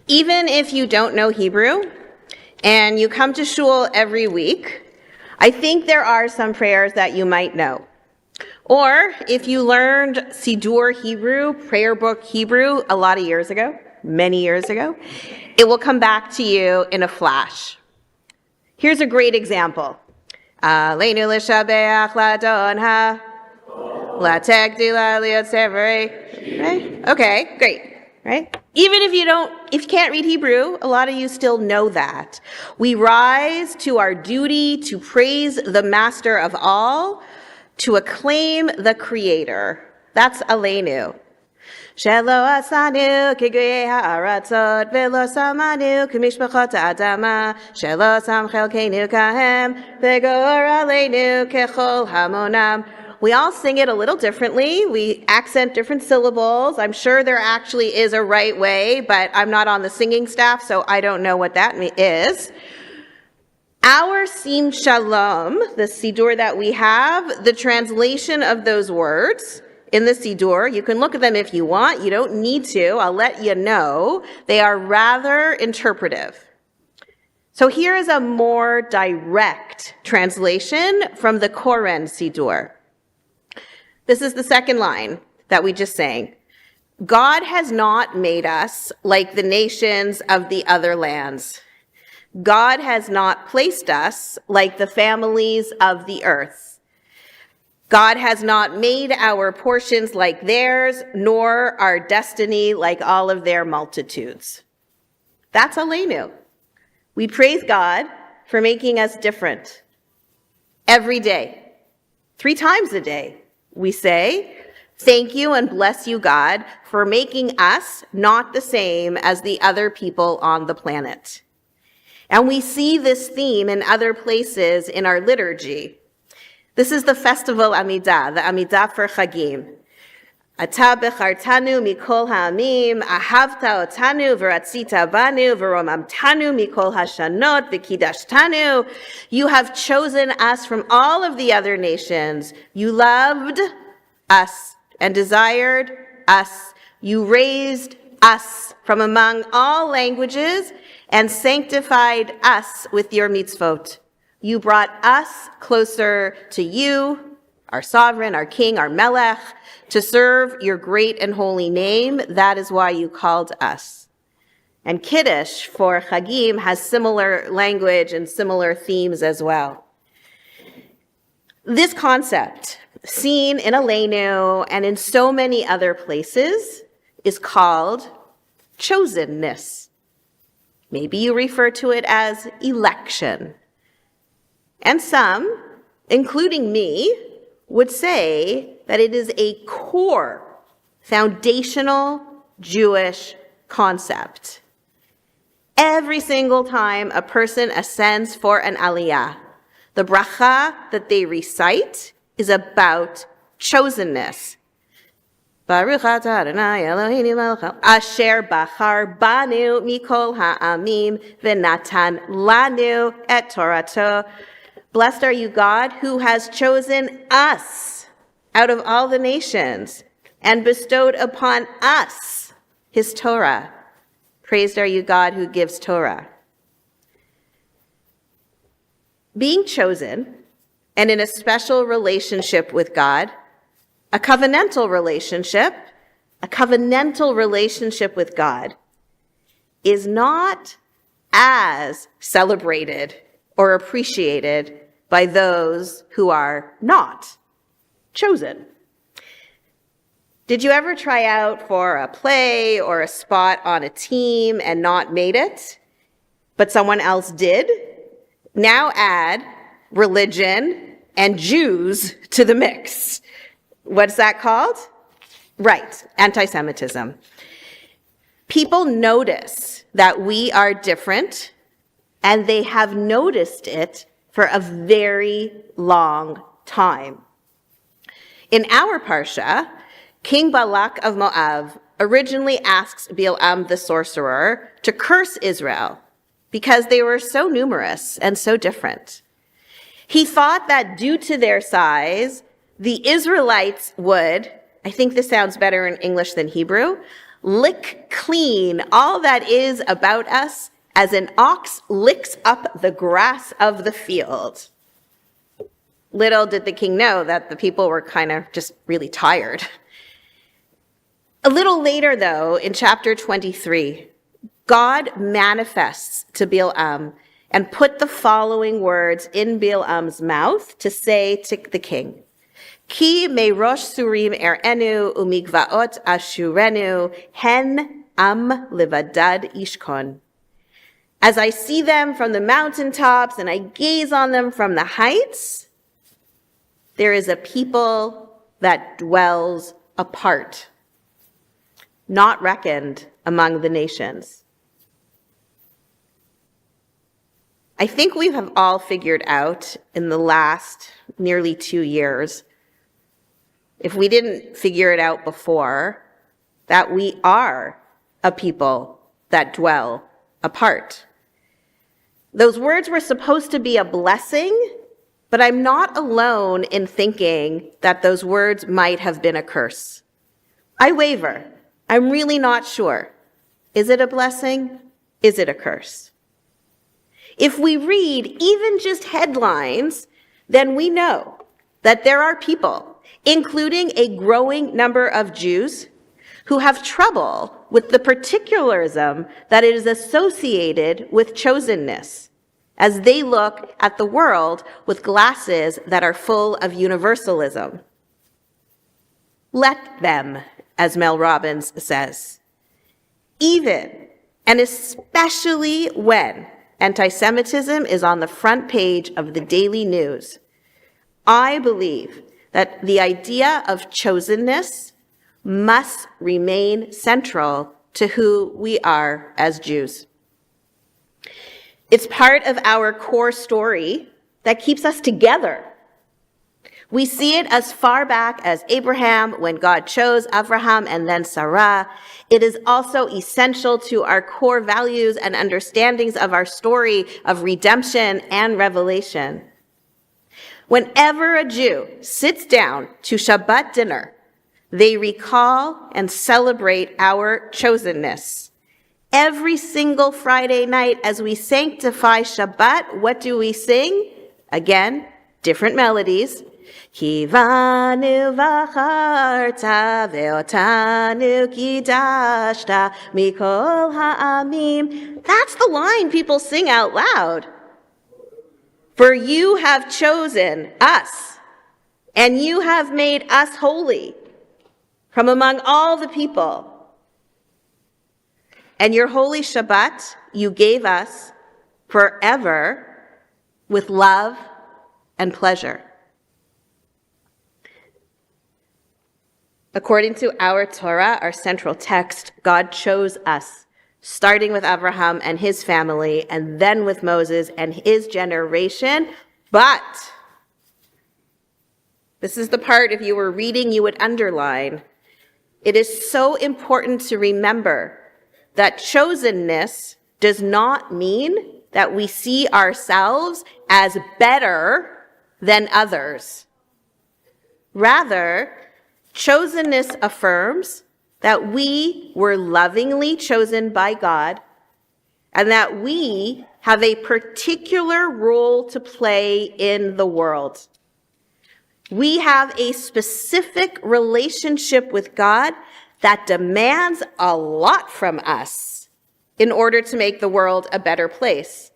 Even if you don't know Hebrew and you come to shul every week, I think there are some prayers that you might know. Or if you learned Siddur Hebrew, prayer book Hebrew, a lot of years ago, many years ago, it will come back to you in a flash. Here's a great example. Aleinu l'shabeach ladon ha, lategdi la'liot severei. Right? Okay, great. Right? Even if you can't read Hebrew, a lot of you still know that. We rise to our duty to praise the master of all, to acclaim the creator. That's Aleinu. Shelo asanu k'guyei ha'aratzot velo samanu k'mishpachot ha'adama shelo sam chelkeinu kahem v'gor aleinu kechol hamonam. We all sing it a little differently. We accent different syllables. I'm sure there actually is a right way, but I'm not on the singing staff, so I don't know what that is. Our Sim Shalom, the Siddur that we have, the translation of those words in the Siddur, you can look at them if you want. You don't need to. I'll let you know. They are rather interpretive. So here is a more direct translation from the Koren Siddur. This is the second line that we just sang. God has not made us like the nations of the other lands. God has not placed us like the families of the earth. God has not made our portions like theirs, nor our destiny like all of their multitudes. That's Aleinu. We praise God for making us different. Every day, 3 times a day, we say, thank you and bless you, God, for making us not the same as the other people on the planet. And we see this theme in other places in our liturgy. This is the festival Amidah, the Amidah for Chagim. Ata bechartanu mikol ha'amim, ahavta otanu v'ratzita banu v'romamtanu mikol hashanot v'kidashtanu. You have chosen us from all of the other nations. You loved us and desired us. You raised us from among all languages and sanctified us with your mitzvot. You brought us closer to you, our sovereign, our king, our melech, to serve your great and holy name. That is why you called us. And Kiddush for Chagim has similar language and similar themes as well. This concept, seen in Aleinu and in so many other places, is called Chosenness. Maybe you refer to it as election. And some, including me, would say that it is a core, foundational Jewish concept. Every single time a person ascends for an aliyah, the bracha that they recite is about chosenness. Baruch atah Adonai Eloheinu melech asher bachar banu mikol ha'amim v'natan lanu et Torato. Blessed are you, God, who has chosen us out of all the nations and bestowed upon us his Torah. Praised are you, God, who gives Torah. Being chosen and in a special relationship with God, a covenantal relationship with God is not as celebrated or appreciated by those who are not chosen. Did you ever try out for a play or a spot on a team and not made it, but someone else did? Now add religion and Jews to the mix. What's that called? Right, antisemitism. People notice that we are different, and they have noticed it for a very long time. In our parsha, King Balak of Moab originally asks Balaam the sorcerer to curse Israel because they were so numerous and so different. He thought that due to their size, the Israelites would, I think this sounds better in English than Hebrew, lick clean all that is about us as an ox licks up the grass of the field. Little did the king know that the people were kind of just really tired. A little later, though, in chapter 23, God manifests to Balaam and put the following words in Balaam's mouth to say to the king, Ki merosh surim erenu umigvaot ashurenu hen am livadad ishkon. As I see them from the mountaintops and I gaze on them from the heights, there is a people that dwells apart, not reckoned among the nations. I think we have all figured out in the last nearly 2 years, if we didn't figure it out before, that we are a people that dwell apart. Those words were supposed to be a blessing, but I'm not alone in thinking that those words might have been a curse. I waver. I'm really not sure. Is it a blessing? Is it a curse? If we read even just headlines, then we know that there are people, including a growing number of Jews, who have trouble with the particularism that is associated with chosenness, as they look at the world with glasses that are full of universalism. Let them, as Mel Robbins says. Even and especially when antisemitism is on the front page of the daily news, I believe that the idea of chosenness must remain central to who we are as Jews. It's part of our core story that keeps us together. We see it as far back as Abraham, when God chose Abraham and then Sarah. It is also essential to our core values and understandings of our story of redemption and revelation. Whenever a Jew sits down to Shabbat dinner, they recall and celebrate our chosenness. Every single Friday night as we sanctify Shabbat, what do we sing? Again, different melodies. Kivanu v'charta ve'otanu kidashta mikol ha'amim. That's the line people sing out loud. For you have chosen us, and you have made us holy from among all the people. And your holy Shabbat you gave us forever with love and pleasure. According to our Torah, our central text, God chose us, starting with Abraham and his family, and then with Moses and his generation. But this is the part, if you were reading, you would underline. It is so important to remember that chosenness does not mean that we see ourselves as better than others. Rather, chosenness affirms that we were lovingly chosen by God and that we have a particular role to play in the world. We have a specific relationship with God that demands a lot from us in order to make the world a better place.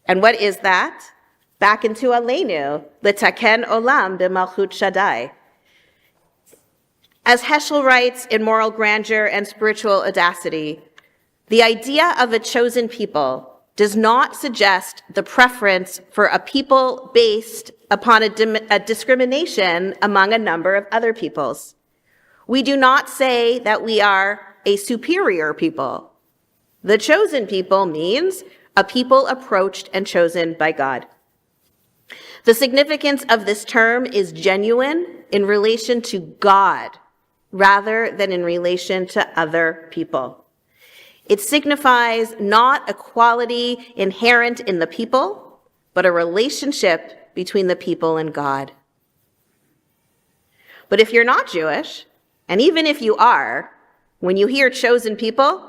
And what is that? Back into Aleinu, litaken olam b'malchut Shaddai. As Heschel writes in Moral Grandeur and Spiritual Audacity, the idea of a chosen people does not suggest the preference for a people based upon a discrimination among a number of other peoples. We do not say that we are a superior people. The chosen people means a people approached and chosen by God. The significance of this term is genuine in relation to God rather than in relation to other people. It signifies not a quality inherent in the people, but a relationship between the people and God. But if you're not Jewish, and even if you are, When you hear chosen people,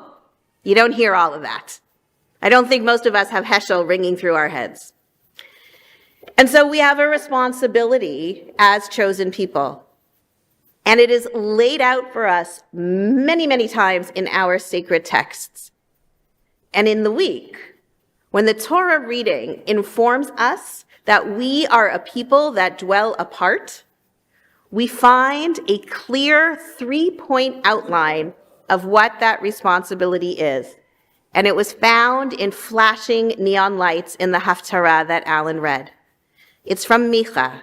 you don't hear all of that. I don't think most of us have Heschel ringing through our heads. And so we have a responsibility as chosen people. And it is laid out for us many, many times in our sacred texts. And in the week, when the Torah reading informs us that we are a people that dwell apart, we find a clear 3-point outline of what that responsibility is. And it was found in flashing neon lights in the Haftarah that Alan read. It's from Micah.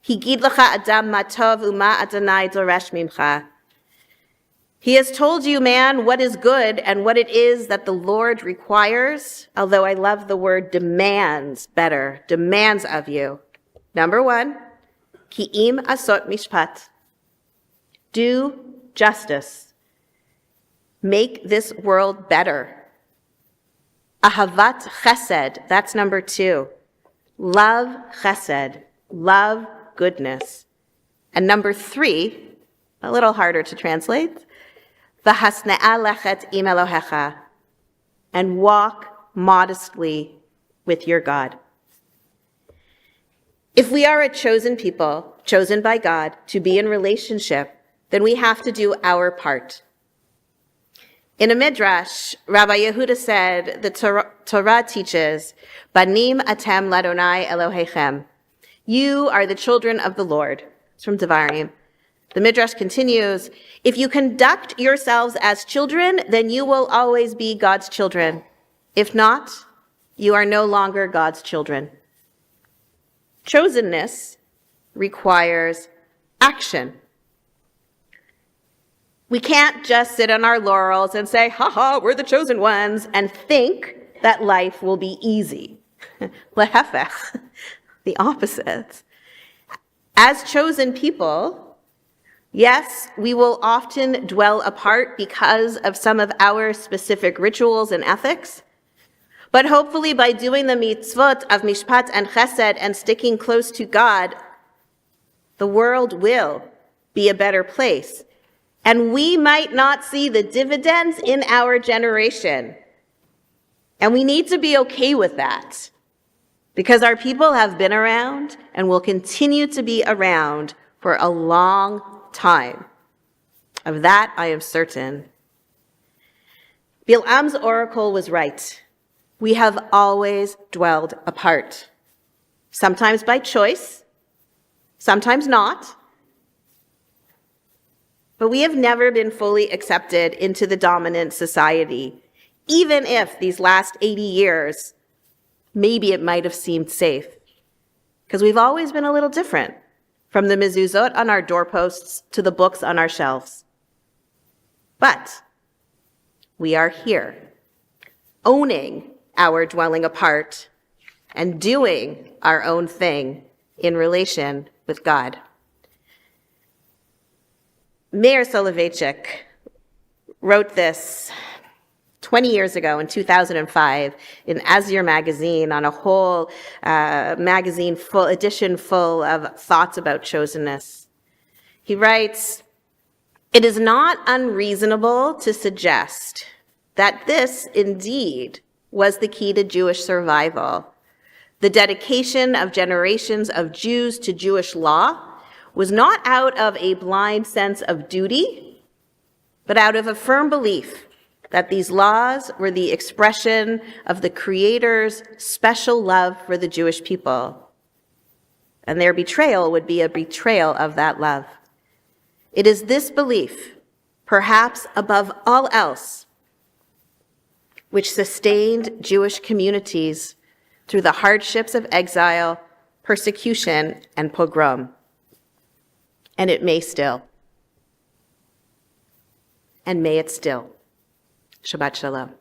Higid lecha adam ma tov u'ma Adonai doresh mimcha. He has told you, man, what is good and what it is that the Lord requires, although I love the word demands better, demands of you. Number 1, ki im asot mishpat. Do justice. Make this world better. Ahavat chesed, that's number 2. Love chesed, love goodness. And number 3, a little harder to translate, v'hasne'a lechet im Elohecha, and walk modestly with your God. If we are a chosen people, chosen by God to be in relationship, then we have to do our part. In a midrash, Rabbi Yehuda said the Torah teaches, Banim atem ladonai Elohechem. You are the children of the Lord. It's from Devarim. The midrash continues, if you conduct yourselves as children, then you will always be God's children. If not, you are no longer God's children. Chosenness requires action. We can't just sit on our laurels and say, ha, we're the chosen ones, and think that life will be easy. Lehefech, the opposite. As chosen people, yes, we will often dwell apart because of some of our specific rituals and ethics, but hopefully by doing the mitzvot of mishpat and chesed and sticking close to God, the world will be a better place. And we might not see the dividends in our generation. And we need to be okay with that, because our people have been around and will continue to be around for a long time. Of that, I am certain. Bilam's oracle was right. We have always dwelled apart, sometimes by choice, sometimes not. But we have never been fully accepted into the dominant society, even if these last 80 years, maybe it might have seemed safe. Because we've always been a little different, from the mezuzot on our doorposts to the books on our shelves. But we are here, owning our dwelling apart and doing our own thing in relation with God. Meir Soloveichik wrote this 20 years ago in 2005 in Azir magazine on a whole magazine edition full of thoughts about chosenness. He writes, it is not unreasonable to suggest that this indeed was the key to Jewish survival. The dedication of generations of Jews to Jewish law was not out of a blind sense of duty, but out of a firm belief that these laws were the expression of the Creator's special love for the Jewish people, and their betrayal would be a betrayal of that love. It is this belief, perhaps above all else, which sustained Jewish communities through the hardships of exile, persecution, and pogrom. And it may still. And may it still. Shabbat Shalom.